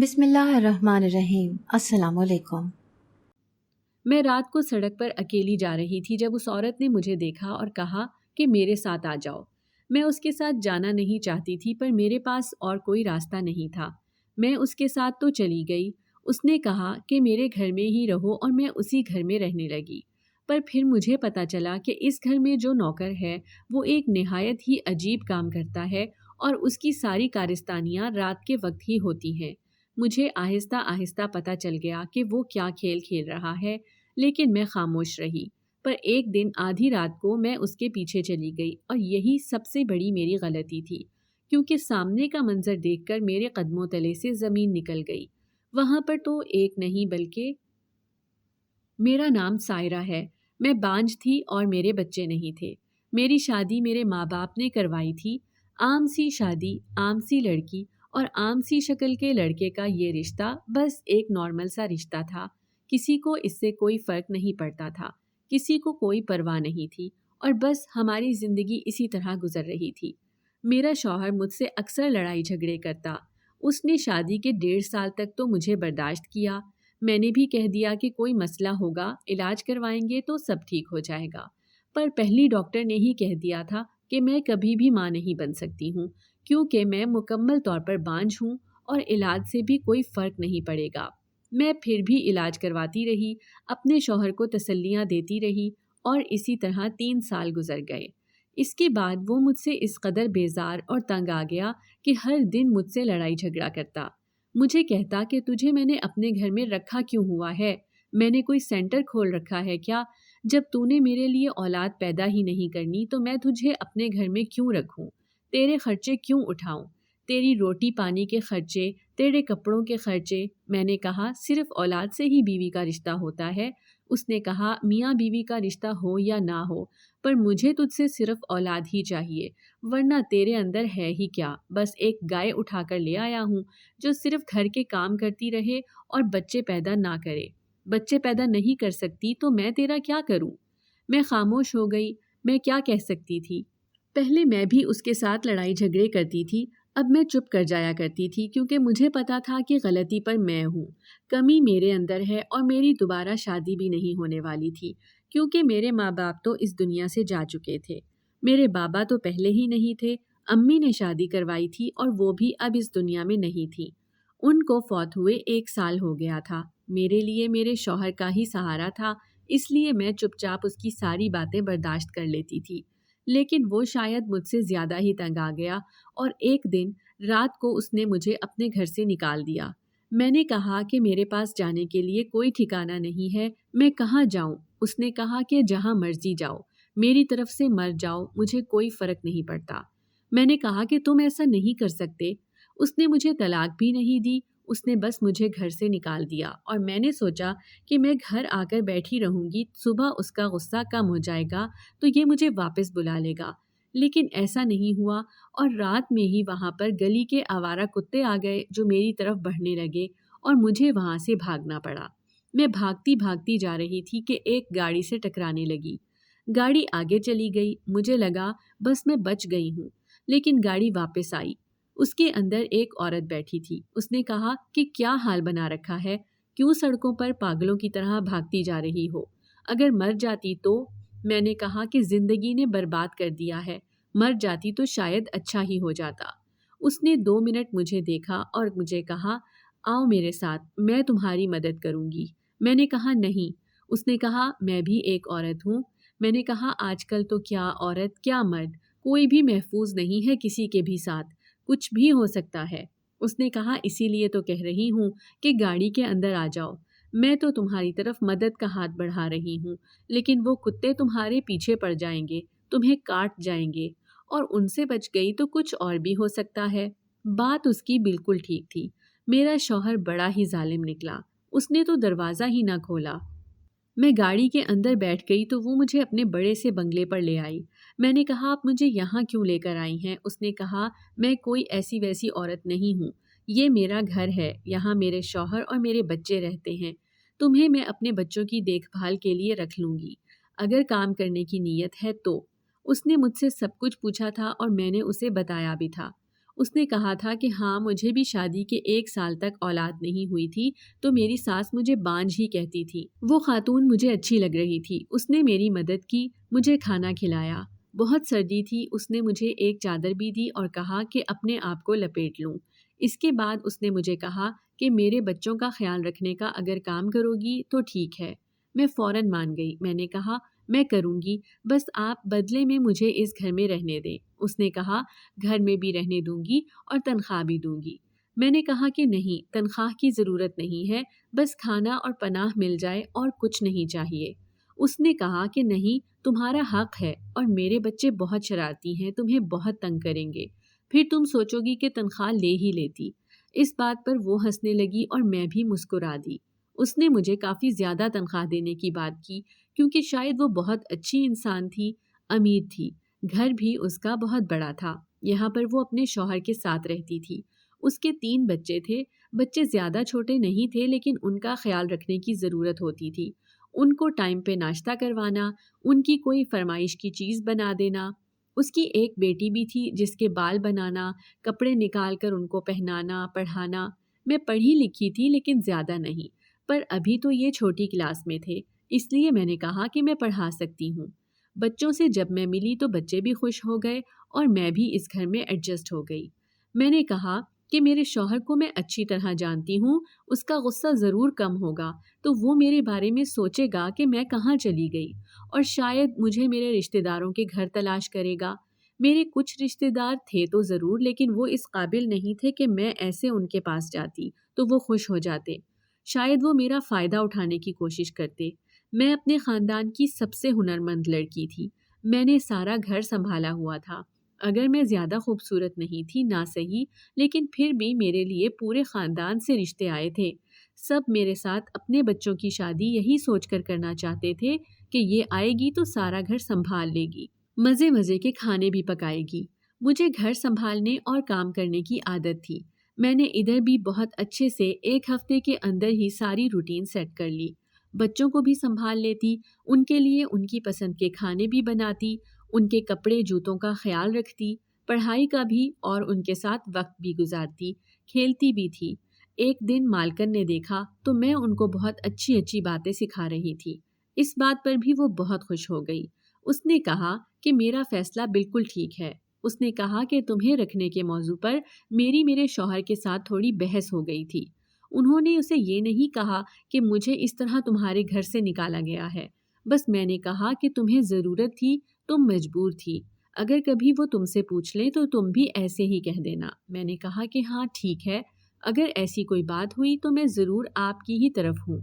بسم اللہ الرحمن الرحیم۔ السلام علیکم۔ میں رات کو سڑک پر اکیلی جا رہی تھی جب اس عورت نے مجھے دیکھا اور کہا کہ میرے ساتھ آ جاؤ۔ میں اس کے ساتھ جانا نہیں چاہتی تھی پر میرے پاس اور کوئی راستہ نہیں تھا۔ میں اس کے ساتھ تو چلی گئی۔ اس نے کہا کہ میرے گھر میں ہی رہو اور میں اسی گھر میں رہنے لگی۔ پر پھر مجھے پتہ چلا کہ اس گھر میں جو نوکر ہے وہ ایک نہایت ہی عجیب کام کرتا ہے اور اس کی ساری کارستانیاں رات کے وقت ہی ہوتی ہیں۔ مجھے آہستہ آہستہ پتہ چل گیا کہ وہ کیا کھیل کھیل رہا ہے، لیکن میں خاموش رہی۔ پر ایک دن آدھی رات کو میں اس کے پیچھے چلی گئی اور یہی سب سے بڑی میری غلطی تھی، کیونکہ سامنے کا منظر دیکھ کر میرے قدموں تلے سے زمین نکل گئی۔ وہاں پر تو ایک نہیں بلکہ میرا نام سائرہ ہے۔ میں بانجھ تھی اور میرے بچے نہیں تھے۔ میری شادی میرے ماں باپ نے کروائی تھی۔ عام سی شادی، عام سی لڑکی اور عام سی شکل کے لڑکے کا یہ رشتہ بس ایک نارمل سا رشتہ تھا۔ کسی کو اس سے کوئی فرق نہیں پڑتا تھا، کسی کو کوئی پرواہ نہیں تھی اور بس ہماری زندگی اسی طرح گزر رہی تھی۔ میرا شوہر مجھ سے اکثر لڑائی جھگڑے کرتا۔ اس نے شادی کے 1.5 سال تک تو مجھے برداشت کیا۔ میں نے بھی کہہ دیا کہ کوئی مسئلہ ہوگا، علاج کروائیں گے تو سب ٹھیک ہو جائے گا۔ پر پہلی ڈاکٹر نے ہی کہہ دیا تھا کہ میں کبھی بھی ماں نہیں بن سکتی ہوں، کیونکہ میں مکمل طور پر بانجھ ہوں اور علاج سے بھی کوئی فرق نہیں پڑے گا۔ میں پھر بھی علاج کرواتی رہی، اپنے شوہر کو تسلیاں دیتی رہی اور اسی طرح 3 سال گزر گئے۔ اس کے بعد وہ مجھ سے اس قدر بیزار اور تنگ آ گیا کہ ہر دن مجھ سے لڑائی جھگڑا کرتا۔ مجھے کہتا کہ تجھے میں نے اپنے گھر میں رکھا کیوں ہوا ہے؟ میں نے کوئی سینٹر کھول رکھا ہے کیا؟ جب تو نے میرے لیے اولاد پیدا ہی نہیں کرنی تو میں تجھے اپنے گھر میں کیوں رکھوں؟ تیرے خرچے کیوں اٹھاؤں؟ تیری روٹی پانی کے خرچے، تیرے کپڑوں کے خرچے۔ میں نے کہا صرف اولاد سے ہی بیوی کا رشتہ ہوتا ہے۔ اس نے کہا میاں بیوی کا رشتہ ہو یا نہ ہو، پر مجھے تجھ سے صرف اولاد ہی چاہیے، ورنہ تیرے اندر ہے ہی کیا؟ بس ایک گائے اٹھا کر لے آیا ہوں جو صرف گھر کے کام کرتی رہے اور بچے پیدا نہ کرے۔ بچے پیدا نہیں کر سکتی تو میں تیرا کیا کروں؟ میں خاموش ہو گئی۔ میں کیا کہہ سکتی تھی؟ پہلے میں بھی اس کے ساتھ لڑائی جھگڑے کرتی تھی، اب میں چپ کر جایا کرتی تھی کیونکہ مجھے پتا تھا کہ غلطی پر میں ہوں، کمی میرے اندر ہے اور میری دوبارہ شادی بھی نہیں ہونے والی تھی کیونکہ میرے ماں باپ تو اس دنیا سے جا چکے تھے۔ میرے بابا تو پہلے ہی نہیں تھے، امی نے شادی کروائی تھی اور وہ بھی اب اس دنیا میں نہیں تھی۔ ان کو فوت ہوئے 1 سال ہو گیا تھا۔ میرے لیے میرے شوہر کا ہی سہارا تھا، اس لیے میں چپ چاپ اس کی ساری باتیں برداشت کر لیتی تھی، لیکن وہ شاید مجھ سے زیادہ ہی تنگ آ گیا اور ایک دن رات کو اس نے مجھے اپنے گھر سے نکال دیا۔ میں نے کہا کہ میرے پاس جانے کے لیے کوئی ٹھکانہ نہیں ہے، میں کہاں جاؤں؟ اس نے کہا کہ جہاں مرضی جاؤ، میری طرف سے مر جاؤ، مجھے کوئی فرق نہیں پڑتا۔ میں نے کہا کہ تم ایسا نہیں کر سکتے۔ اس نے مجھے طلاق بھی نہیں دی، اس نے بس مجھے گھر سے نکال دیا اور میں نے سوچا کہ میں گھر آ کر بیٹھی رہوں گی، صبح اس کا غصہ کم ہو جائے گا تو یہ مجھے واپس بلا لے گا، لیکن ایسا نہیں ہوا اور رات میں ہی وہاں پر گلی کے آوارہ کتے آ گئے جو میری طرف بڑھنے لگے اور مجھے وہاں سے بھاگنا پڑا۔ میں بھاگتی بھاگتی جا رہی تھی کہ ایک گاڑی سے ٹکرانے لگی۔ گاڑی آگے چلی گئی، مجھے لگا بس میں بچ گئی ہوں، لیکن گاڑی واپس آئی۔ اس کے اندر ایک عورت بیٹھی تھی۔ اس نے کہا کہ کیا حال بنا رکھا ہے، کیوں سڑکوں پر پاگلوں کی طرح بھاگتی جا رہی ہو؟ اگر مر جاتی تو؟ میں نے کہا کہ زندگی نے برباد کر دیا ہے، مر جاتی تو شاید اچھا ہی ہو جاتا۔ اس نے 2 منٹ مجھے دیکھا اور مجھے کہا آؤ میرے ساتھ، میں تمہاری مدد کروں گی۔ میں نے کہا نہیں۔ اس نے کہا میں بھی ایک عورت ہوں۔ میں نے کہا آج کل تو کیا عورت کیا مرد، کوئی بھی محفوظ نہیں ہے کسی کے بھی ساتھ، کچھ بھی ہو سکتا ہے۔ اس نے کہا اسی لیے تو کہہ رہی ہوں کہ گاڑی کے اندر آ جاؤ، میں تو تمہاری طرف مدد کا ہاتھ بڑھا رہی ہوں، لیکن وہ کتے تمہارے پیچھے پڑ جائیں گے، تمہیں کاٹ جائیں گے، اور ان سے بچ گئی تو کچھ اور بھی ہو سکتا ہے۔ بات اس کی بالکل ٹھیک تھی۔ میرا شوہر بڑا ہی ظالم نکلا، اس نے تو دروازہ ہی نہ کھولا۔ میں گاڑی کے اندر بیٹھ گئی تو وہ مجھے اپنے بڑے سے بنگلے پر لے آئی۔ میں نے کہا آپ مجھے یہاں کیوں لے کر آئی ہیں؟ اس نے کہا میں کوئی ایسی ویسی عورت نہیں ہوں، یہ میرا گھر ہے، یہاں میرے شوہر اور میرے بچے رہتے ہیں، تمہیں میں اپنے بچوں کی دیکھ بھال کے لیے رکھ لوں گی، اگر کام کرنے کی نیت ہے تو۔ اس نے مجھ سے سب کچھ پوچھا تھا اور میں نے اسے بتایا بھی تھا۔ اس نے کہا تھا کہ ہاں مجھے بھی شادی کے 1 سال تک اولاد نہیں ہوئی تھی تو میری ساس مجھے بانجھ ہی کہتی تھی۔ وہ خاتون مجھے اچھی لگ رہی تھی، اس نے میری مدد کی، مجھے کھانا کھلایا۔ بہت سردی تھی، اس نے مجھے ایک چادر بھی دی اور کہا کہ اپنے آپ کو لپیٹ لوں۔ اس کے بعد اس نے مجھے کہا کہ میرے بچوں کا خیال رکھنے کا اگر کام کرو گی تو ٹھیک ہے۔ میں فوراً مان گئی۔ میں نے کہا میں کروں گی، بس آپ بدلے میں مجھے اس گھر میں رہنے دیں۔ اس نے کہا گھر میں بھی رہنے دوں گی اور تنخواہ بھی دوں گی۔ میں نے کہا کہ نہیں، تنخواہ کی ضرورت نہیں ہے، بس کھانا اور پناہ مل جائے اور کچھ نہیں چاہیے۔ اس نے کہا کہ نہیں، تمہارا حق ہے اور میرے بچے بہت شرارتی ہیں، تمہیں بہت تنگ کریں گے، پھر تم سوچو گی کہ تنخواہ لے ہی لیتی۔ اس بات پر وہ ہنسنے لگی اور میں بھی مسکرا دی۔ اس نے مجھے کافی زیادہ تنخواہ دینے کی بات کی کیونکہ شاید وہ بہت اچھی انسان تھی، امیر تھی، گھر بھی اس کا بہت بڑا تھا۔ یہاں پر وہ اپنے شوہر کے ساتھ رہتی تھی۔ اس کے 3 بچے تھے، بچے زیادہ چھوٹے نہیں تھے لیکن ان کا خیال رکھنے کی ضرورت ہوتی تھی۔ ان کو ٹائم پہ ناشتہ کروانا، ان کی کوئی فرمائش کی چیز بنا دینا۔ اس کی ایک بیٹی بھی تھی جس کے بال بنانا، کپڑے نکال کر ان کو پہنانا، پڑھانا۔ میں پڑھی لکھی تھی لیکن زیادہ نہیں، پر ابھی تو یہ چھوٹی کلاس میں تھے، اس لیے میں نے کہا کہ میں پڑھا سکتی ہوں۔ بچوں سے جب میں ملی تو بچے بھی خوش ہو گئے اور میں بھی اس گھر میں ایڈجسٹ ہو گئی۔ میں نے کہا کہ میرے شوہر کو میں اچھی طرح جانتی ہوں، اس کا غصہ ضرور کم ہوگا تو وہ میرے بارے میں سوچے گا کہ میں کہاں چلی گئی اور شاید مجھے میرے رشتہ داروں کے گھر تلاش کرے گا۔ میرے کچھ رشتہ دار تھے تو ضرور، لیکن وہ اس قابل نہیں تھے کہ میں ایسے ان کے پاس جاتی تو وہ خوش ہو جاتے۔ شاید وہ میرا فائدہ اٹھانے کی کوشش کرتے۔ میں اپنے خاندان کی سب سے ہنرمند لڑکی تھی، میں نے سارا گھر سنبھالا ہوا تھا۔ اگر میں زیادہ خوبصورت نہیں تھی نہ صحیح، لیکن پھر بھی میرے لیے پورے خاندان سے رشتے آئے تھے۔ سب میرے ساتھ اپنے بچوں کی شادی یہی سوچ کر کرنا چاہتے تھے کہ یہ آئے گی تو سارا گھر سنبھال لے گی، مزے مزے کے کھانے بھی پکائے گی۔ مجھے گھر سنبھالنے اور کام کرنے کی عادت تھی۔ میں نے ادھر بھی بہت اچھے سے 1 ہفتے کے اندر ہی ساری روٹین سیٹ کر لی۔ بچوں کو بھی سنبھال لیتی، ان کے لیے ان کی پسند کے کھانے بھی بناتی، ان کے کپڑے جوتوں کا خیال رکھتی، پڑھائی کا بھی، اور ان کے ساتھ وقت بھی گزارتی، کھیلتی بھی تھی۔ ایک دن مالکن نے دیکھا تو میں ان کو بہت اچھی اچھی باتیں سکھا رہی تھی۔ اس بات پر بھی وہ بہت خوش ہو گئی۔ اس نے کہا کہ میرا فیصلہ بالکل ٹھیک ہے۔ اس نے کہا کہ تمہیں رکھنے کے موضوع پر میرے شوہر کے ساتھ تھوڑی بحث ہو گئی تھی۔ انہوں نے اسے یہ نہیں کہا کہ مجھے اس طرح تمہارے گھر سے نکالا گیا ہے، بس میں نے کہا کہ تمہیں ضرورت تھی، تم مجبور تھی، اگر کبھی وہ تم سے پوچھ لیں تو تم بھی ایسے ہی کہہ دینا۔ میں نے کہا کہ ہاں ٹھیک ہے، اگر ایسی کوئی بات ہوئی تو میں ضرور آپ کی ہی طرف ہوں،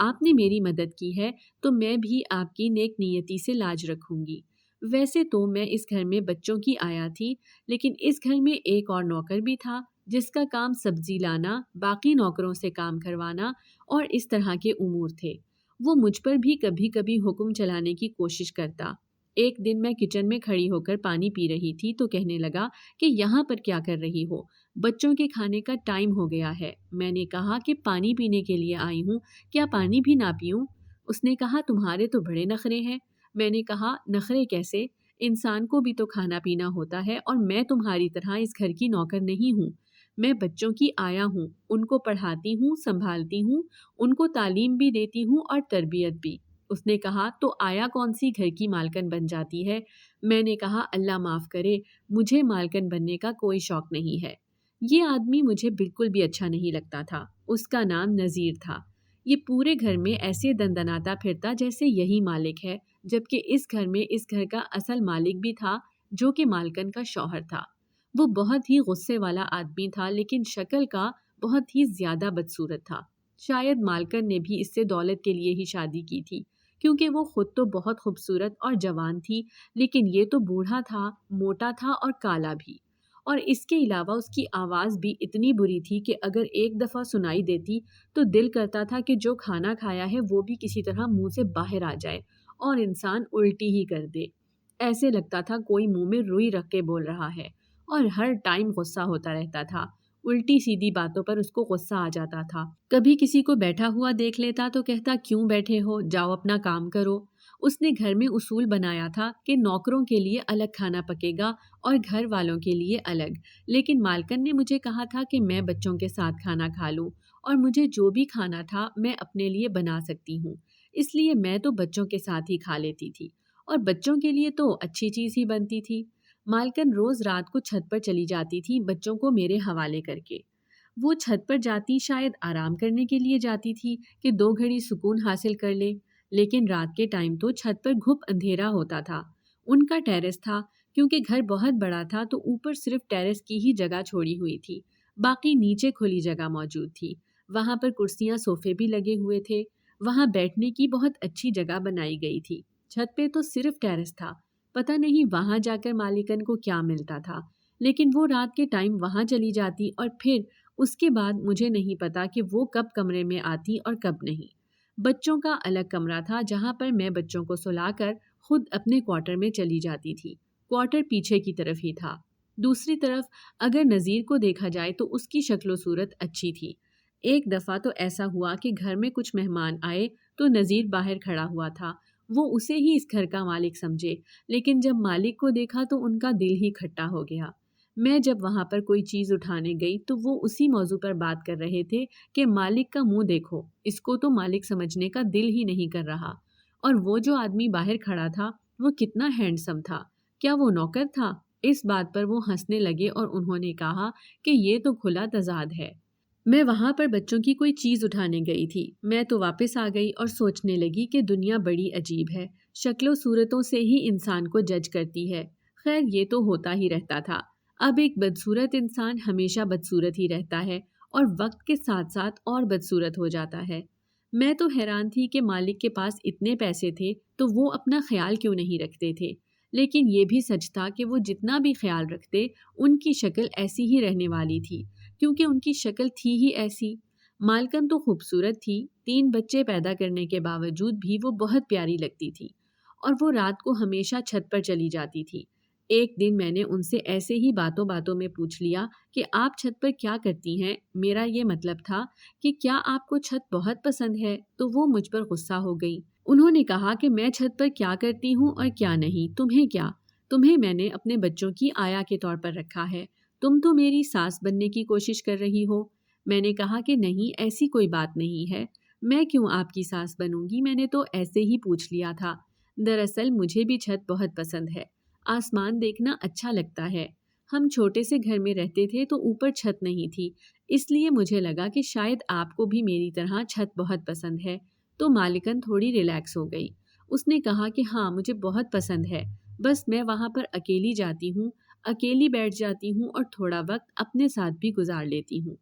آپ نے میری مدد کی ہے تو میں بھی آپ کی نیک نیتی سے لاج رکھوں گی۔ ویسے تو میں اس گھر میں بچوں کی آیا تھی، لیکن اس گھر میں ایک اور نوکر بھی تھا جس کا کام سبزی لانا، باقی نوکروں سے کام کروانا اور اس طرح کے امور تھے۔ وہ مجھ پر بھی کبھی کبھی حکم چلانے کی کوشش کرتا۔ ایک دن میں کچن میں کھڑی ہو کر پانی پی رہی تھی تو کہنے لگا کہ یہاں پر کیا کر رہی ہو، بچوں کے کھانے کا ٹائم ہو گیا ہے۔ میں نے کہا کہ پانی پینے کے لیے آئی ہوں، کیا پانی بھی نہ پیوں؟ اس نے کہا تمہارے تو بڑے نخرے ہیں۔ میں نے کہا نخرے کیسے؟ انسان کو بھی تو کھانا پینا ہوتا ہے اور میں تمہاری طرح اس گھر کی نوکر نہیں ہوں، میں بچوں کی آیا ہوں، ان کو پڑھاتی ہوں، سنبھالتی ہوں، ان کو تعلیم بھی دیتی ہوں اور تربیت بھی۔ اس نے کہا تو آیا کون سی گھر کی مالکن بن جاتی ہے؟ میں نے کہا اللہ معاف کرے، مجھے مالکن بننے کا کوئی شوق نہیں ہے۔ یہ آدمی مجھے بالکل بھی اچھا نہیں لگتا تھا۔ اس کا نام نذیر تھا۔ یہ پورے گھر میں ایسے دندناتا پھرتا جیسے یہی مالک ہے، جبکہ اس گھر میں اس گھر کا اصل مالک بھی تھا جو کہ مالکن کا شوہر تھا۔ وہ بہت ہی غصے والا آدمی تھا، لیکن شکل کا بہت ہی زیادہ بدصورت تھا۔ شاید مالکن نے بھی اس سے دولت کے لیے ہی شادی کی تھی، کیونکہ وہ خود تو بہت خوبصورت اور جوان تھی، لیکن یہ تو بوڑھا تھا، موٹا تھا اور کالا بھی، اور اس کے علاوہ اس کی آواز بھی اتنی بری تھی کہ اگر ایک دفعہ سنائی دیتی تو دل کرتا تھا کہ جو کھانا کھایا ہے وہ بھی کسی طرح منہ سے باہر آ جائے اور انسان الٹی ہی کر دے۔ ایسے لگتا تھا کوئی منہ میں روئی رکھ کے بول رہا ہے، اور ہر ٹائم غصہ ہوتا رہتا تھا۔ الٹی سیدھی باتوں پر اس کو غصہ آ جاتا تھا۔ کبھی کسی کو بیٹھا ہوا دیکھ لیتا تو کہتا کیوں بیٹھے ہو، جاؤ اپنا کام کرو۔ اس نے گھر میں اصول بنایا تھا کہ نوکروں کے لیے الگ کھانا پکے گا اور گھر والوں کے لیے الگ، لیکن مالکن نے مجھے کہا تھا کہ میں بچوں کے ساتھ کھانا کھا لوں اور مجھے جو بھی کھانا تھا میں اپنے لیے بنا سکتی ہوں، اس لیے میں تو بچوں کے ساتھ ہی کھا لیتی تھی اور بچوں کے لیے تو اچھی چیز ہی بنتی تھی۔ مالکن روز رات کو چھت پر چلی جاتی تھی بچوں کو میرے حوالے کر کے۔ وہ چھت پر جاتی شاید آرام کرنے کے لیے جاتی تھی کہ 2 گھڑی سکون حاصل کر لے، لیکن رات کے ٹائم تو چھت پر گھپ اندھیرا ہوتا تھا۔ ان کا ٹیرس تھا، کیونکہ گھر بہت بڑا تھا تو اوپر صرف ٹیرس کی ہی جگہ چھوڑی ہوئی تھی، باقی نیچے کھلی جگہ موجود تھی۔ وہاں پر کرسیاں صوفے بھی لگے ہوئے تھے، وہاں بیٹھنے کی بہت اچھی جگہ بنائی گئی تھی۔ چھت پہ تو صرف ٹیرس تھا، پتہ نہیں وہاں جا کر مالکن کو کیا ملتا تھا، لیکن وہ رات کے ٹائم وہاں چلی جاتی اور پھر اس کے بعد مجھے نہیں پتا کہ وہ کب کمرے میں آتی اور کب نہیں۔ بچوں کا الگ کمرہ تھا جہاں پر میں بچوں کو سلا کر خود اپنے کوارٹر میں چلی جاتی تھی۔ کوارٹر پیچھے کی طرف ہی تھا۔ دوسری طرف اگر نذیر کو دیکھا جائے تو اس کی شکل و صورت اچھی تھی۔ ایک دفعہ تو ایسا ہوا کہ گھر میں کچھ مہمان آئے تو نذیر باہر کھڑا ہوا تھا۔ وہ اسے ہی اس گھر کا مالک سمجھے، لیکن جب مالک کو دیکھا تو ان کا دل ہی کھٹا ہو گیا۔ میں جب وہاں پر کوئی چیز اٹھانے گئی تو وہ اسی موضوع پر بات کر رہے تھے کہ مالک کا منہ دیکھو، اس کو تو مالک سمجھنے کا دل ہی نہیں کر رہا، اور وہ جو آدمی باہر کھڑا تھا وہ کتنا ہینڈسم تھا، کیا وہ نوکر تھا؟ اس بات پر وہ ہنسنے لگے اور انہوں نے کہا کہ یہ تو کھلا تضاد ہے۔ میں وہاں پر بچوں کی کوئی چیز اٹھانے گئی تھی، میں تو واپس آ گئی اور سوچنے لگی کہ دنیا بڑی عجیب ہے، شکل و صورتوں سے ہی انسان کو جج کرتی ہے۔ خیر یہ تو ہوتا ہی رہتا تھا، اب ایک بدصورت انسان ہمیشہ بدصورت ہی رہتا ہے اور وقت کے ساتھ ساتھ اور بدصورت ہو جاتا ہے۔ میں تو حیران تھی کہ مالک کے پاس اتنے پیسے تھے تو وہ اپنا خیال کیوں نہیں رکھتے تھے، لیکن یہ بھی سچ تھا کہ وہ جتنا بھی خیال رکھتے ان کی شکل ایسی ہی رہنے والی تھی، کیونکہ ان کی شکل تھی ہی ایسی۔ مالکن تو خوبصورت تھی، 3 بچے پیدا کرنے کے باوجود بھی وہ بہت پیاری لگتی تھی، اور وہ رات کو ہمیشہ چھت پر چلی جاتی تھی۔ ایک دن میں نے ان سے ایسے ہی باتوں باتوں میں پوچھ لیا کہ آپ چھت پر کیا کرتی ہیں؟ میرا یہ مطلب تھا کہ کیا آپ کو چھت بہت پسند ہے؟ تو وہ مجھ پر غصہ ہو گئی۔ انہوں نے کہا کہ میں چھت پر کیا کرتی ہوں اور کیا نہیں، تمہیں کیا؟ تمہیں میں نے اپنے بچوں کی آیا کے طور پر رکھا ہے، تم تو میری ساس بننے کی کوشش کر رہی ہو۔ میں نے کہا کہ نہیں، ایسی کوئی بات نہیں ہے، میں کیوں آپ کی ساس بنوں گی، میں نے تو ایسے ہی پوچھ لیا تھا۔ دراصل مجھے بھی چھت بہت پسند ہے، آسمان دیکھنا اچھا لگتا ہے۔ ہم چھوٹے سے گھر میں رہتے تھے تو اوپر چھت نہیں تھی، اس لیے مجھے لگا کہ شاید آپ کو بھی میری طرح چھت بہت پسند ہے۔ تو مالکن تھوڑی ریلیکس ہو گئی، اس نے کہا کہ ہاں مجھے بہت پسند ہے، بس میں وہاں پر اکیلی جاتی ہوں، اکیلی بیٹھ جاتی ہوں اور تھوڑا وقت اپنے ساتھ بھی گزار لیتی ہوں۔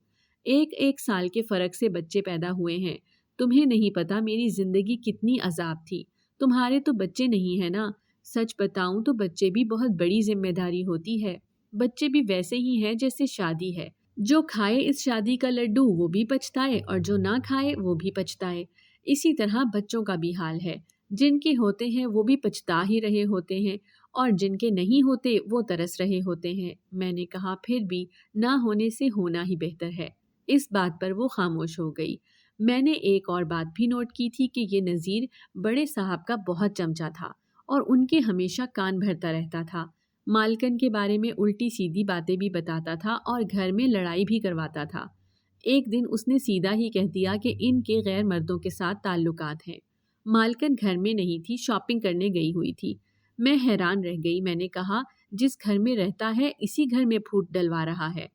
1 سال کے فرق سے بچے پیدا ہوئے ہیں، تمہیں نہیں پتا میری زندگی کتنی عذاب تھی، تمہارے تو بچے نہیں ہیں نا۔ سچ بتاؤں تو بچے بھی بہت بڑی ذمہ داری ہوتی ہے، بچے بھی ویسے ہی ہیں جیسے شادی ہے، جو کھائے اس شادی کا لڈو وہ بھی پچھتائے اور جو نہ کھائے وہ بھی پچھتائے۔ اسی طرح بچوں کا بھی حال ہے، جن کے ہوتے ہیں وہ بھی پچھتا ہی رہے ہوتے ہیں اور جن کے نہیں ہوتے وہ ترس رہے ہوتے ہیں۔ میں نے کہا پھر بھی نہ ہونے سے ہونا ہی بہتر ہے۔ اس بات پر وہ خاموش ہو گئی۔ میں نے ایک اور بات بھی نوٹ کی تھی کہ یہ نذیر بڑے صاحب کا بہت چمچا تھا اور ان کے ہمیشہ کان بھرتا رہتا تھا، مالکن کے بارے میں الٹی سیدھی باتیں بھی بتاتا تھا اور گھر میں لڑائی بھی کرواتا تھا۔ ایک دن اس نے سیدھا ہی کہہ دیا کہ ان کے غیر مردوں کے ساتھ تعلقات ہیں۔ مالکن گھر میں نہیں تھی، شاپنگ کرنے گئی ہوئی تھی۔ میں حیران رہ گئی، میں نے کہا جس گھر میں رہتا ہے اسی گھر میں پھوٹ ڈلوا رہا ہے۔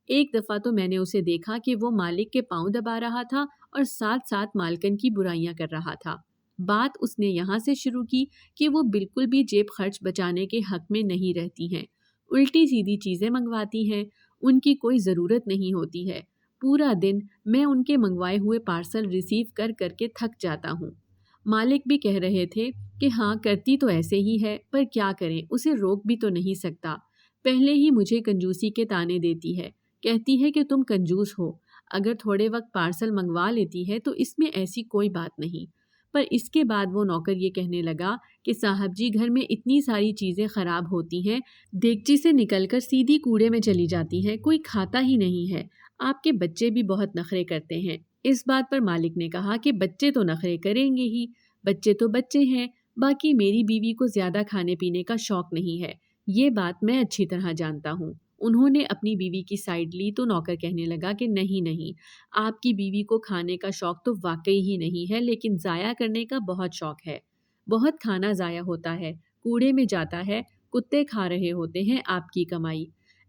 ایک دفعہ تو میں نے اسے دیکھا کہ وہ مالک کے پاؤں دبا رہا تھا اور ساتھ ساتھ مالکن کی برائیاں کر رہا تھا۔ بات اس نے یہاں سے شروع کی کہ وہ بالکل بھی جیب خرچ بچانے کے حق میں نہیں رہتی ہیں، الٹی سیدھی چیزیں منگواتی ہیں، ان کی کوئی ضرورت نہیں ہوتی ہے، پورا دن میں ان کے منگوائے ہوئے پارسل ریسیو کر کر کے تھک جاتا ہوں۔ مالک بھی کہہ رہے تھے کہ ہاں کرتی تو ایسے ہی ہے، پر کیا کریں، اسے روک بھی تو نہیں سکتا، پہلے ہی مجھے کنجوسی کے طعنے دیتی ہے، کہتی ہے کہ تم کنجوس ہو، اگر تھوڑے وقت پارسل منگوا لیتی ہے تو اس میں ایسی کوئی بات نہیں۔ پر اس کے بعد وہ نوکر یہ کہنے لگا کہ صاحب جی گھر میں اتنی ساری چیزیں خراب ہوتی ہیں، دیگچی سے نکل کر سیدھی کوڑے میں چلی جاتی ہیں، کوئی کھاتا ہی نہیں ہے، آپ کے بچے بھی بہت نخرے کرتے ہیں۔ اس بات پر مالک نے کہا کہ بچے تو نخرے کریں گے ہی، بچے تو بچے ہیں، باقی میری بیوی کو زیادہ کھانے پینے کا شوق نہیں ہے، یہ بات میں اچھی طرح جانتا ہوں۔ انہوں نے اپنی بیوی کی سائڈ لی تو نوکر کہنے لگا کہ نہیں، آپ کی بیوی کو کھانے کا شوق تو واقعی ہی نہیں ہے، لیکن ضائع کرنے کا بہت شوق ہے۔ بہت کھانا ضائع ہوتا ہے، کوڑے میں جاتا ہے، کتے کھا رہے ہوتے ہیں آپ کی کمائی۔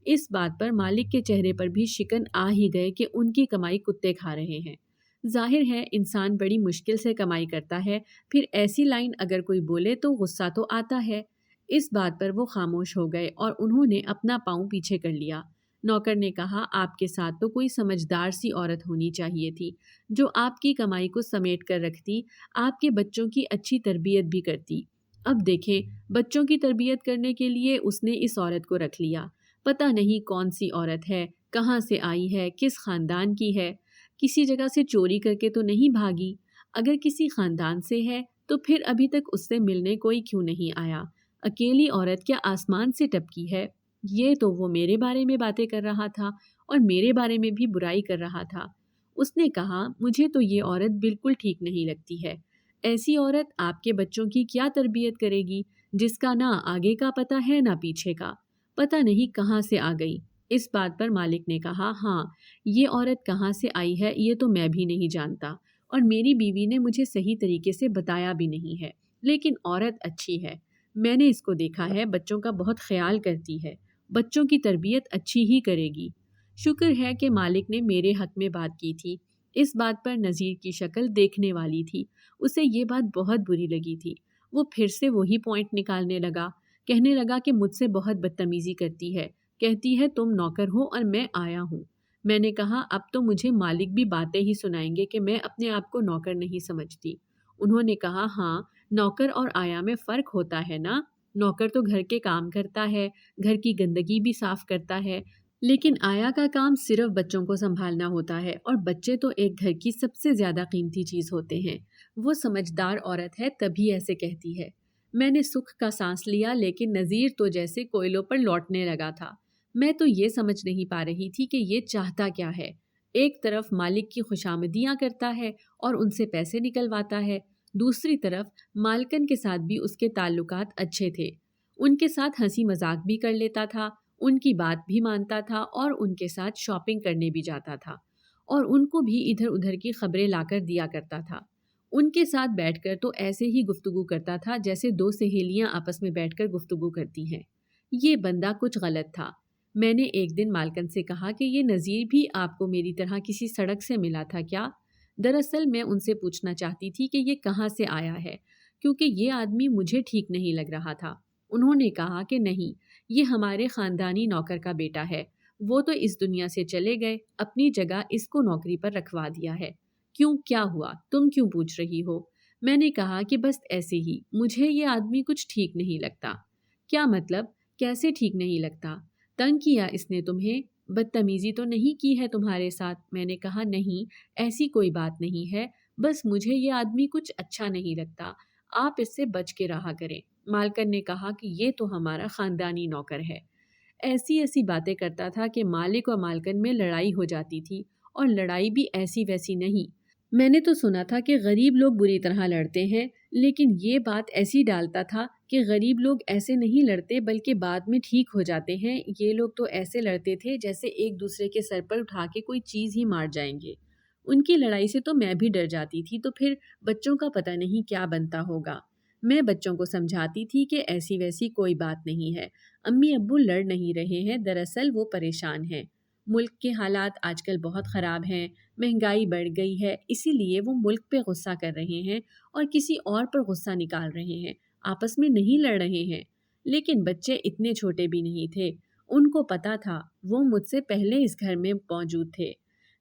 اس بات پر مالک کے چہرے پر بھی شکن آ ہی گئے کہ ان کی کمائی کتے کھا رہے ہیں۔ ظاہر ہے انسان بڑی مشکل سے کمائی کرتا ہے، پھر ایسی لائن اگر کوئی بولے تو غصہ تو آتا ہے۔ اس بات پر وہ خاموش ہو گئے اور انہوں نے اپنا پاؤں پیچھے کر لیا۔ نوکر نے کہا، آپ کے ساتھ تو کوئی سمجھدار سی عورت ہونی چاہیے تھی، جو آپ کی کمائی کو سمیٹ کر رکھتی، آپ کے بچوں کی اچھی تربیت بھی کرتی۔ اب دیکھیں، بچوں کی تربیت کرنے کے لیے اس نے اس عورت کو رکھ لیا۔ پتہ نہیں کون سی عورت ہے، کہاں سے آئی ہے، کس خاندان کی ہے، کسی جگہ سے چوری کر کے تو نہیں بھاگی۔ اگر کسی خاندان سے ہے تو پھر ابھی تک اس سے ملنے کوئی کیوں نہیں آیا؟ اکیلی عورت کیا آسمان سے ٹپکی ہے؟ یہ تو وہ میرے بارے میں باتیں کر رہا تھا اور میرے بارے میں بھی برائی کر رہا تھا۔ اس نے کہا، مجھے تو یہ عورت بالکل ٹھیک نہیں لگتی ہے۔ ایسی عورت آپ کے بچوں کی کیا تربیت کرے گی، جس کا نہ آگے کا پتہ ہے نہ پیچھے کا؟ پتہ نہیں کہاں سے آ گئی۔ اس بات پر مالک نے کہا، ہاں، یہ عورت کہاں سے آئی ہے یہ تو میں بھی نہیں جانتا، اور میری بیوی نے مجھے صحیح طریقے سے بتایا بھی نہیں ہے، لیکن عورت اچھی ہے۔ میں نے اس کو دیکھا ہے، بچوں کا بہت خیال کرتی ہے، بچوں کی تربیت اچھی ہی کرے گی۔ شکر ہے کہ مالک نے میرے حق میں بات کی تھی۔ اس بات پر نذیر کی شکل دیکھنے والی تھی، اسے یہ بات بہت بری لگی تھی۔ وہ پھر سے وہی پوائنٹ نکالنے لگا، کہنے لگا کہ مجھ سے بہت بدتمیزی کرتی ہے، کہتی ہے تم نوکر ہو اور میں آیا ہوں۔ میں نے کہا، اب تو مجھے مالک بھی باتیں ہی سنائیں گے کہ میں اپنے آپ کو نوکر نہیں سمجھتی۔ انہوں نے کہا، ہاں، نوکر اور آیا میں فرق ہوتا ہے نا۔ نوکر تو گھر کے کام کرتا ہے، گھر کی گندگی بھی صاف کرتا ہے، لیکن آیا کا کام صرف بچوں کو سنبھالنا ہوتا ہے، اور بچے تو ایک گھر کی سب سے زیادہ قیمتی چیز ہوتے ہیں۔ وہ سمجھدار عورت ہے تبھی ایسے کہتی ہے۔ میں نے سکھ کا سانس لیا، لیکن نذیر تو جیسے کوئلوں پر لوٹنے لگا تھا۔ میں تو یہ سمجھ نہیں پا رہی تھی کہ یہ چاہتا کیا ہے۔ ایک طرف مالک کی خوشامدیاں کرتا ہے اور ان سے پیسے نکلواتا ہے، دوسری طرف مالکن کے ساتھ بھی اس کے تعلقات اچھے تھے، ان کے ساتھ ہنسی مذاق بھی کر لیتا تھا، ان کی بات بھی مانتا تھا اور ان کے ساتھ شاپنگ کرنے بھی جاتا تھا، اور ان کو بھی ادھر ادھر کی خبریں لا کر دیا کرتا تھا۔ ان کے ساتھ بیٹھ کر تو ایسے ہی گفتگو کرتا تھا جیسے دو سہیلیاں آپس میں بیٹھ کر گفتگو کرتی ہیں۔ یہ بندہ کچھ غلط تھا۔ میں نے ایک دن مالکن سے کہا کہ یہ نذیر بھی آپ کو میری طرح کسی سڑک سے ملا تھا کیا؟ دراصل میں ان سے پوچھنا چاہتی تھی کہ یہ کہاں سے آیا ہے، کیونکہ یہ آدمی مجھے ٹھیک نہیں لگ رہا تھا۔ انہوں نے کہا کہ نہیں، یہ ہمارے خاندانی نوکر کا بیٹا ہے، وہ تو اس دنیا سے چلے گئے، اپنی جگہ اس کو نوکری پر رکھوا دیا ہے۔ کیوں، کیا ہوا؟ تم کیوں پوچھ رہی ہو؟ میں نے کہا کہ بس ایسے ہی، مجھے یہ آدمی کچھ ٹھیک نہیں لگتا۔ کیا مطلب؟ کیسے ٹھیک نہیں لگتا؟ تنگ کیا اس نے تمہیں؟ بدتمیزی تو نہیں کی ہے تمہارے ساتھ؟ میں نے کہا، نہیں، ایسی کوئی بات نہیں ہے، بس مجھے یہ آدمی کچھ اچھا نہیں لگتا، آپ اس سے بچ کے رہا کریں۔ مالکن نے کہا کہ یہ تو ہمارا خاندانی نوکر ہے۔ ایسی ایسی باتیں کرتا تھا کہ مالک اور مالکن میں لڑائی ہو جاتی تھی، اور لڑائی بھی ایسی ویسی نہیں۔ میں نے تو سنا تھا کہ غریب لوگ بری طرح لڑتے ہیں، لیکن یہ بات ایسی ڈالتا تھا کہ غریب لوگ ایسے نہیں لڑتے بلکہ بعد میں ٹھیک ہو جاتے ہیں۔ یہ لوگ تو ایسے لڑتے تھے جیسے ایک دوسرے کے سر پر اٹھا کے کوئی چیز ہی مار جائیں گے۔ ان کی لڑائی سے تو میں بھی ڈر جاتی تھی، تو پھر بچوں کا پتہ نہیں کیا بنتا ہوگا۔ میں بچوں کو سمجھاتی تھی کہ ایسی ویسی کوئی بات نہیں ہے، امی ابو لڑ نہیں رہے ہیں، دراصل وہ پریشان ہیں۔ ملک کے حالات آج کل بہت خراب ہیں، مہنگائی بڑھ گئی ہے، اسی لیے وہ ملک پہ غصہ کر رہے ہیں اور کسی اور پر غصہ نکال رہے ہیں، آپس میں نہیں لڑ رہے ہیں۔ لیکن بچے اتنے چھوٹے بھی نہیں تھے، ان کو پتا تھا، وہ مجھ سے پہلے اس گھر میں موجود تھے۔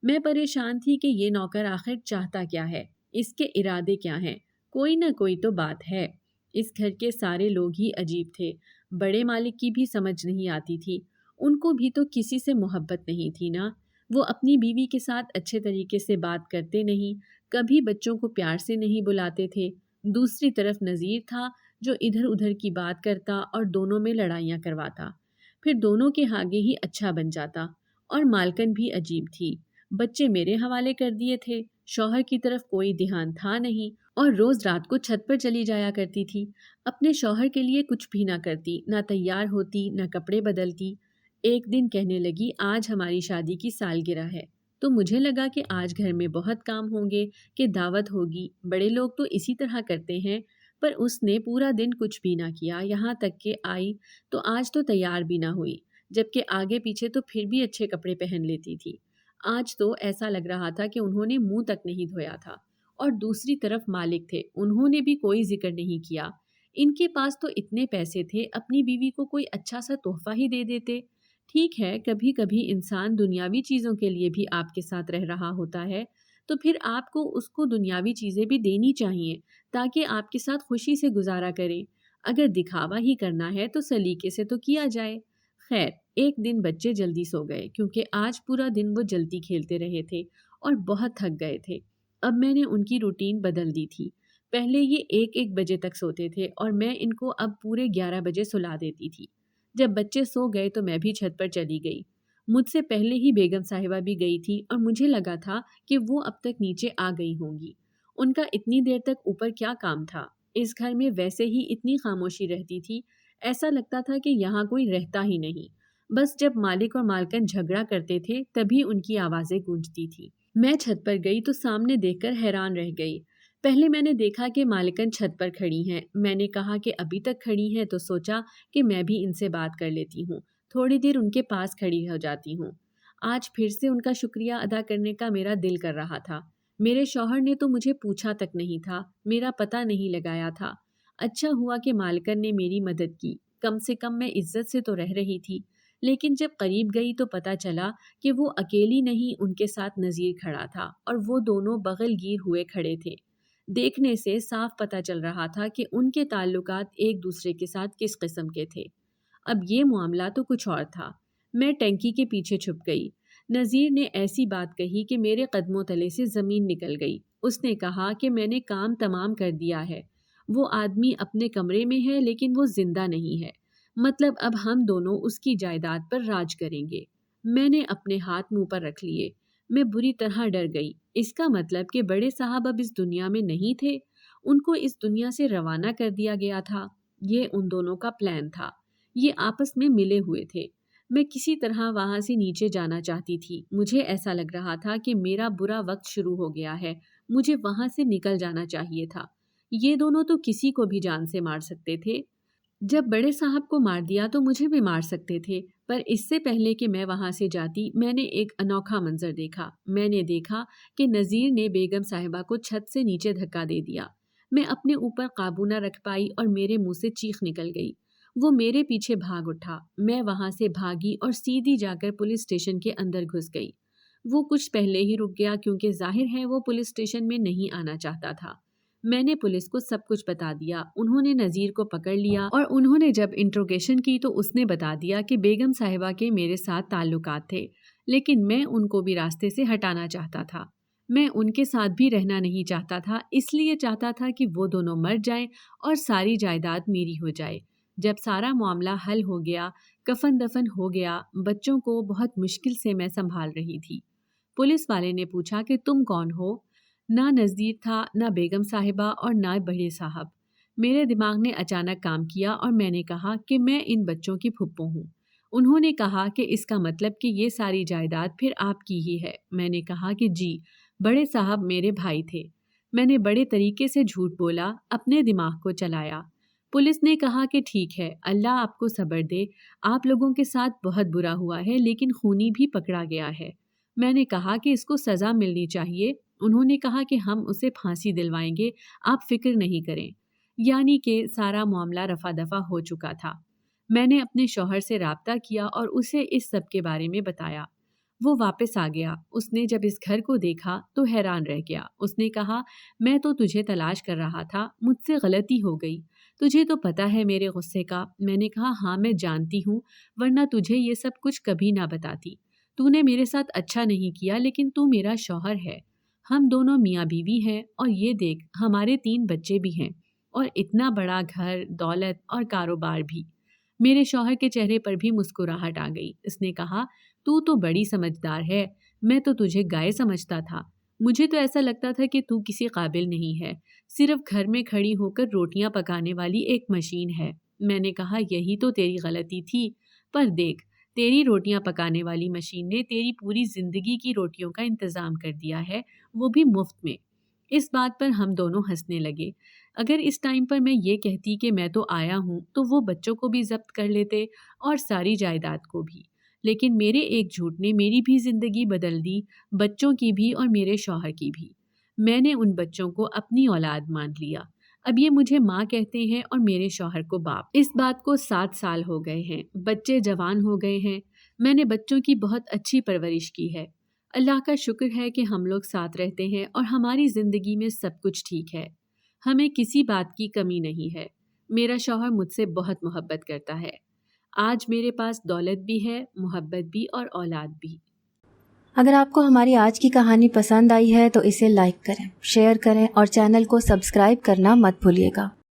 میں پریشان تھی کہ یہ نوکر آخر چاہتا کیا ہے، اس کے ارادے کیا ہیں، کوئی نہ کوئی تو بات ہے۔ اس گھر کے سارے لوگ ہی عجیب تھے، بڑے مالک کی بھی سمجھ نہیں آتی تھی، ان کو بھی تو کسی سے محبت نہیں تھی نا، وہ اپنی بیوی کے ساتھ اچھے طریقے سے بات کرتے نہیں، کبھی بچوں کو پیار سے نہیں بلاتے تھے۔ دوسری طرف نذیر تھا جو ادھر ادھر کی بات کرتا اور دونوں میں لڑائیاں کرواتا، پھر دونوں کے آگے ہی اچھا بن جاتا۔ اور مالکن بھی عجیب تھی، بچے میرے حوالے کر دیے تھے، شوہر کی طرف کوئی دھیان تھا نہیں، اور روز رات کو چھت پر چلی جایا کرتی تھی۔ اپنے شوہر کے لیے کچھ بھی نہ کرتی، نہ تیار ہوتی، نہ کپڑے بدلتی۔ ایک دن کہنے لگی آج ہماری شادی کی سالگرہ ہے، تو مجھے لگا کہ آج گھر میں بہت کام ہوں گے، کہ دعوت ہوگی، بڑے لوگ تو اسی طرح کرتے ہیں۔ پر اس نے پورا دن کچھ بھی نہ کیا، یہاں تک کہ آئی تو آج تو تیار بھی نہ ہوئی، جبکہ آگے پیچھے تو پھر بھی اچھے کپڑے پہن لیتی تھی۔ آج تو ایسا لگ رہا تھا کہ انہوں نے منہ تک نہیں دھویا تھا۔ اور دوسری طرف مالک تھے، انہوں نے بھی کوئی ذکر نہیں کیا۔ ان کے پاس تو اتنے پیسے تھے، اپنی بیوی کو کوئی اچھا سا تحفہ ہی دے دیتے۔ ٹھیک ہے، کبھی کبھی انسان دنیاوی چیزوں کے لیے بھی آپ کے ساتھ رہ رہا ہوتا ہے، تو پھر آپ کو اس کو دنیاوی چیزیں بھی دینی چاہیے تاکہ آپ کے ساتھ خوشی سے گزارا کرے۔ اگر دکھاوا ہی کرنا ہے تو سلیقے سے تو کیا جائے۔ خیر، ایک دن بچے جلدی سو گئے کیونکہ آج پورا دن وہ جلدی کھیلتے رہے تھے اور بہت تھک گئے تھے۔ اب میں نے ان کی روٹین بدل دی تھی۔ پہلے یہ 1-1 بجے تک سوتے تھے اور میں ان کو اب پورے 11 بجے سلا دیتی تھی۔ جب بچے سو گئے تو میں بھی چھت پر چلی گئی۔ مجھ سے پہلے ہی بیگم صاحبہ بھی گئی تھی اور مجھے لگا تھا کہ وہ اب تک نیچے آ گئی ہوں گی۔ ان کا اتنی دیر تک اوپر کیا کام تھا؟ اس گھر میں ویسے ہی اتنی خاموشی رہتی تھی، ایسا لگتا تھا کہ یہاں کوئی رہتا ہی نہیں۔ بس جب مالک اور مالکن جھگڑا کرتے تھے تبھی ان کی آوازیں گونجتی تھی۔ میں چھت پر گئی تو سامنے دیکھ کر حیران رہ گئی۔ پہلے میں نے دیکھا کہ مالکن چھت پر کھڑی ہیں۔ میں نے کہا کہ ابھی تک کھڑی ہیں تو سوچا کہ میں بھی ان سے بات کر لیتی ہوں، تھوڑی دیر ان کے پاس کھڑی ہو جاتی ہوں۔ آج پھر سے ان کا شکریہ ادا کرنے کا میرا دل کر رہا تھا۔ میرے شوہر نے تو مجھے پوچھا تک نہیں تھا، میرا پتہ نہیں لگایا تھا۔ اچھا ہوا کہ مالکن نے میری مدد کی، کم سے کم میں عزت سے تو رہ رہی تھی۔ لیکن جب قریب گئی تو پتہ چلا کہ وہ اکیلی نہیں، ان کے ساتھ نذیر کھڑا تھا اور وہ دونوں بغل گیر ہوئے کھڑے تھے۔ دیکھنے سے صاف پتہ چل رہا تھا کہ ان کے تعلقات ایک دوسرے کے ساتھ کس قسم کے تھے۔ اب یہ معاملہ تو کچھ اور تھا۔ میں ٹینکی کے پیچھے چھپ گئی۔ نذیر نے ایسی بات کہی کہ میرے قدموں تلے سے زمین نکل گئی۔ اس نے کہا کہ میں نے کام تمام کر دیا ہے، وہ آدمی اپنے کمرے میں ہے لیکن وہ زندہ نہیں ہے، مطلب اب ہم دونوں اس کی جائیداد پر راج کریں گے۔ میں نے اپنے ہاتھ منہ پر رکھ لیے۔ میں بری طرح ڈر گئی۔ اس کا مطلب کہ بڑے صاحب اب اس دنیا میں نہیں تھے، ان کو اس دنیا سے روانہ کر دیا گیا تھا۔ یہ ان دونوں کا پلان تھا، یہ آپس میں ملے ہوئے تھے۔ میں کسی طرح وہاں سے نیچے جانا چاہتی تھی۔ مجھے ایسا لگ رہا تھا کہ میرا برا وقت شروع ہو گیا ہے، مجھے وہاں سے نکل جانا چاہیے تھا۔ یہ دونوں تو کسی کو بھی جان سے مار سکتے تھے۔ جب بڑے صاحب کو مار دیا تو مجھے بھی مار سکتے تھے، پر اس سے پہلے کہ میں وہاں سے جاتی میں نے ایک انوکھا منظر دیکھا۔ میں نے دیکھا کہ نذیر نے بیگم صاحبہ کو چھت سے نیچے دھکا دے دیا۔ میں اپنے اوپر قابو نہ رکھ پائی اور میرے منہ سے چیخ نکل گئی۔ وہ میرے پیچھے بھاگ اٹھا۔ میں وہاں سے بھاگی اور سیدھی جا کر پولیس اسٹیشن کے اندر گھس گئی۔ وہ کچھ پہلے ہی رک گیا کیونکہ ظاہر ہے وہ پولیس اسٹیشن میں نہیں آنا چاہتا تھا۔ میں نے پولیس کو سب کچھ بتا دیا۔ انہوں نے نذیر کو پکڑ لیا اور انہوں نے جب انٹروگیشن کی تو اس نے بتا دیا کہ بیگم صاحبہ کے میرے ساتھ تعلقات تھے، لیکن میں ان کو بھی راستے سے ہٹانا چاہتا تھا۔ میں ان کے ساتھ بھی رہنا نہیں چاہتا تھا، اس لیے چاہتا تھا کہ وہ دونوں مر جائیں اور ساری جائیداد میری ہو جائے۔ جب سارا معاملہ حل ہو گیا، کفن دفن ہو گیا، بچوں کو بہت مشکل سے میں سنبھال رہی تھی۔ پولیس والے نے پوچھا کہ تم کون ہو؟ نہ نذیر تھا، نہ بیگم صاحبہ اور نہ بڑے صاحب۔ میرے دماغ نے اچانک کام کیا اور میں نے کہا کہ میں ان بچوں کی پھپھو ہوں۔ انہوں نے کہا کہ اس کا مطلب کہ یہ ساری جائیداد پھر آپ کی ہی ہے۔ میں نے کہا کہ جی، بڑے صاحب میرے بھائی تھے۔ میں نے بڑے طریقے سے جھوٹ بولا، اپنے دماغ کو چلایا۔ پولیس نے کہا کہ ٹھیک ہے، اللہ آپ کو صبر دے، آپ لوگوں کے ساتھ بہت برا ہوا ہے لیکن خونی بھی پکڑا گیا ہے۔ میں نے کہا کہ اس کو سزا ملنی چاہیے۔ انہوں نے کہا کہ ہم اسے پھانسی دلوائیں گے، آپ فکر نہیں کریں۔ یعنی کہ سارا معاملہ رفع دفع ہو چکا تھا۔ میں نے اپنے شوہر سے رابطہ کیا اور اسے اس سب کے بارے میں بتایا۔ وہ واپس آ گیا۔ اس نے جب اس گھر کو دیکھا تو حیران رہ گیا۔ اس نے کہا میں تو تجھے تلاش کر رہا تھا، مجھ سے غلطی ہو گئی، تجھے تو پتہ ہے میرے غصے کا۔ میں نے کہا ہاں میں جانتی ہوں، ورنہ تجھے یہ سب کچھ کبھی نہ بتاتی۔ تو نے میرے ساتھ اچھا نہیں کیا لیکن تو میرا شوہر ہے، ہم دونوں میاں بیوی ہیں، اور یہ دیکھ ہمارے 3 بچے بھی ہیں اور اتنا بڑا گھر، دولت اور کاروبار بھی۔ میرے شوہر کے چہرے پر بھی مسکراہٹ آ گئی۔ اس نے کہا تو بڑی سمجھدار ہے، میں تو تجھے گائے سمجھتا تھا. مجھے تو ایسا لگتا تھا کہ تو کسی قابل نہیں ہے, صرف گھر میں کھڑی ہو کر روٹیاں پکانے والی ایک مشین ہے. میں نے کہا یہی تو تیری غلطی تھی, پر دیکھ تیری روٹیاں پکانے والی مشین نے تیری پوری زندگی کی روٹیوں کا انتظام کر دیا ہے, وہ بھی مفت میں. اس بات پر ہم دونوں ہنسنے لگے. اگر اس ٹائم پر میں یہ کہتی کہ میں تو آیا ہوں تو وہ بچوں کو بھی ضبط کر لیتے اور ساری جائیداد کو بھی, لیکن میرے ایک جھوٹ نے میری بھی زندگی بدل دی, بچوں کی بھی اور میرے شوہر کی بھی. میں نے ان بچوں کو اپنی اولاد مان لیا. اب یہ مجھے ماں کہتے ہیں اور میرے شوہر کو باپ. اس بات کو 7 سال ہو گئے ہیں, بچے جوان ہو گئے ہیں. میں نے بچوں کی بہت اچھی پرورش کی ہے. اللہ کا شکر ہے کہ ہم لوگ ساتھ رہتے ہیں اور ہماری زندگی میں سب کچھ ٹھیک ہے. ہمیں کسی بات کی کمی نہیں ہے. میرا شوہر مجھ سے بہت محبت کرتا ہے. آج میرے پاس دولت بھی ہے, محبت بھی اور اولاد بھی. اگر آپ کو ہماری آج کی کہانی پسند آئی ہے تو اسے لائک کریں، شیئر کریں اور چینل کو سبسکرائب کرنا مت بھولیے گا.